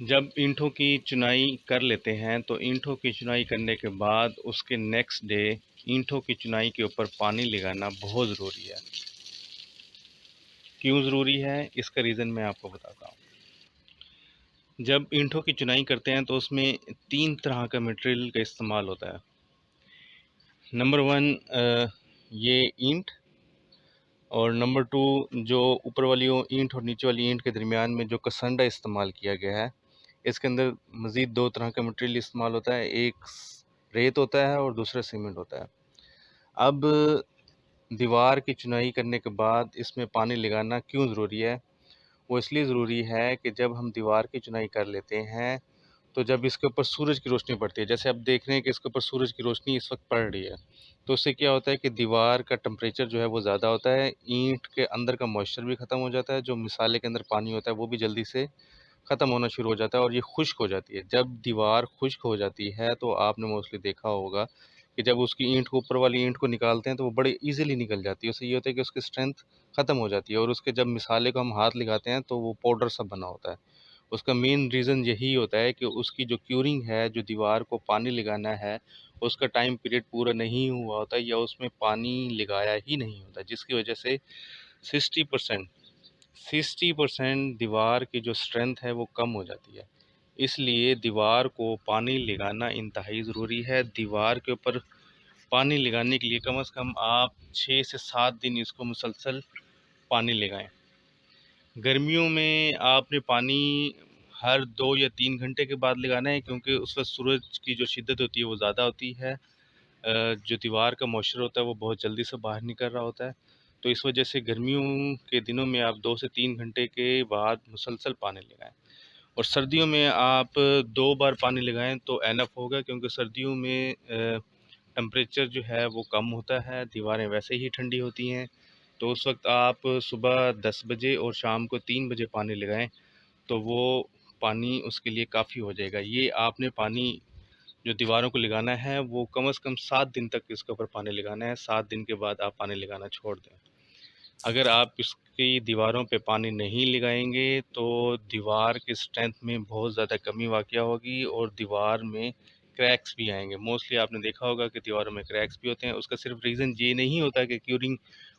जब ईंटों की चुनाई कर लेते हैं तो ईंटों की चुनाई करने के बाद उसके नेक्स्ट डे ईंटों की चुनाई के ऊपर पानी लगाना बहुत ज़रूरी है। क्यों ज़रूरी है, इसका रीज़न मैं आपको बताता हूँ। जब ईंटों की चुनाई करते हैं तो उसमें 3 तरह का मटेरियल का इस्तेमाल होता है। नंबर 1 ये ईंट, और नंबर 2 जो ऊपर वाली ईंट और नीचे वाली ईंट के दरमियान में जो कसंडा इस्तेमाल किया गया है, इसके अंदर मज़ीद 2 तरह का मटेरियल इस्तेमाल होता है। एक रेत होता है और दूसरा सीमेंट होता है। अब दीवार की चुनाई करने के बाद इसमें पानी लगाना क्यों ज़रूरी है? वो इसलिए ज़रूरी है कि जब हम दीवार की चुनाई कर लेते हैं, तो जब इसके ऊपर सूरज की रोशनी पड़ती है, जैसे आप देख रहे हैं कि इसके ऊपर सूरज की रोशनी इस वक़्त पड़ रही है, तो उससे क्या होता है कि दीवार का टेम्परेचर जो है वो ज़्यादा होता है, ईंट के अंदर का मॉइस्चर भी ख़त्म हो जाता है, जो मिसाले के अंदर पानी होता है वो भी जल्दी से ख़त्म होना शुरू हो जाता है और ये खुश्क हो जाती है। जब दीवार खुश्क हो जाती है तो आपने मोस्टली देखा होगा कि जब उसकी ईंट को, ऊपर वाली ईंट को निकालते हैं तो वो बड़े ईज़िली निकल जाती है। उससे ये होता है कि उसकी स्ट्रेंथ ख़त्म हो जाती है और उसके जब मिसाले को हम हाथ लगाते हैं तो वो पाउडर सा बना होता है। उसका मेन रीज़न यही होता है कि उसकी जो क्यूरिंग है, जो दीवार को पानी लगाना है, उसका टाइम पीरियड पूरा नहीं हुआ होता या उसमें पानी लगाया ही नहीं होता, जिसकी वजह से 60% 60% दीवार की जो स्ट्रेंथ है वो कम हो जाती है। इसलिए दीवार को पानी लगाना इंतहाई ज़रूरी है। दीवार के ऊपर पानी लगाने के लिए कम से कम आप 6 से 7 दिन इसको मुसलसल पानी लगाएँ। गर्मियों में आपने पानी हर 2 या 3 घंटे के बाद लगाना है, क्योंकि उस वक़्त सूरज की जो शिद्दत होती है वो ज़्यादा होती है। जो दीवार का मॉइस्चर होता है वो बहुत जल्दी से बाहर निकल रहा होता है। तो इस वजह से गर्मियों के दिनों में आप 2 से 3 घंटे के बाद मुसलसल पानी लगाएँ। और सर्दियों में आप 2 बार पानी लगाएँ तो इनफ होगा, क्योंकि सर्दियों में टेम्परेचर जो है वो कम होता है, दीवारें वैसे ही ठंडी होती हैं। तो उस वक़्त आप सुबह 10 बजे और शाम को 3 बजे पानी लगाएँ, तो वो पानी उसके लिए काफ़ी हो जाएगा। ये आपने पानी जो दीवारों को लगाना है वो कम से कम 7 दिन तक इसके ऊपर पानी लगाना है, 7 दिन के बाद आप पानी लगाना छोड़ दें। अगर आप इसकी दीवारों पे पानी नहीं लगाएँगे तो दीवार की स्ट्रेंथ में बहुत ज़्यादा कमी वाक़या होगी और दीवार में क्रैक्स भी आएँगे। मोस्टली आपने देखा होगा कि दीवारों में क्रैक्स भी होते हैं, उसका सिर्फ़ रीज़न ये नहीं होता कि क्यूरिंग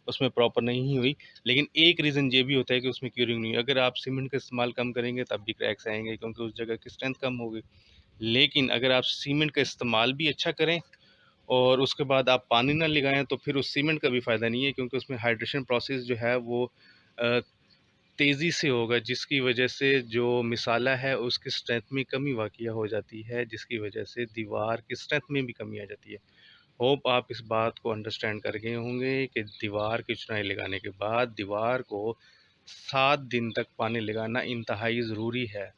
उसमें प्रॉपर नहीं हुई, लेकिन एक रीज़न ये भी होता है कि उसमें क्यूरिंग नहीं हुई। अगर आप सीमेंट का इस्तेमाल कम करेंगे तब भी क्रैक्स आएँगे, क्योंकि उस जगह की स्ट्रेंथ कम हो गई। लेकिन अगर आप सीमेंट का इस्तेमाल भी अच्छा करें और उसके बाद आप पानी ना लगाएँ, तो फिर उस सीमेंट का भी फ़ायदा नहीं है, क्योंकि उसमें हाइड्रेशन प्रोसेस जो है वो अ, तेज़ी से होगा, जिसकी वजह से जो मिसाला है उसकी स्ट्रेंथ में कमी वाक़या हो जाती है, जिसकी वजह से दीवार की स्ट्रेंथ में भी कमी आ जाती है। होप आप इस बात को अंडरस्टैंड कर गए होंगे कि दीवार की चिनाई लगाने के बाद दीवार को 7 दिन तक पानी लगाना इंतहाई ज़रूरी है।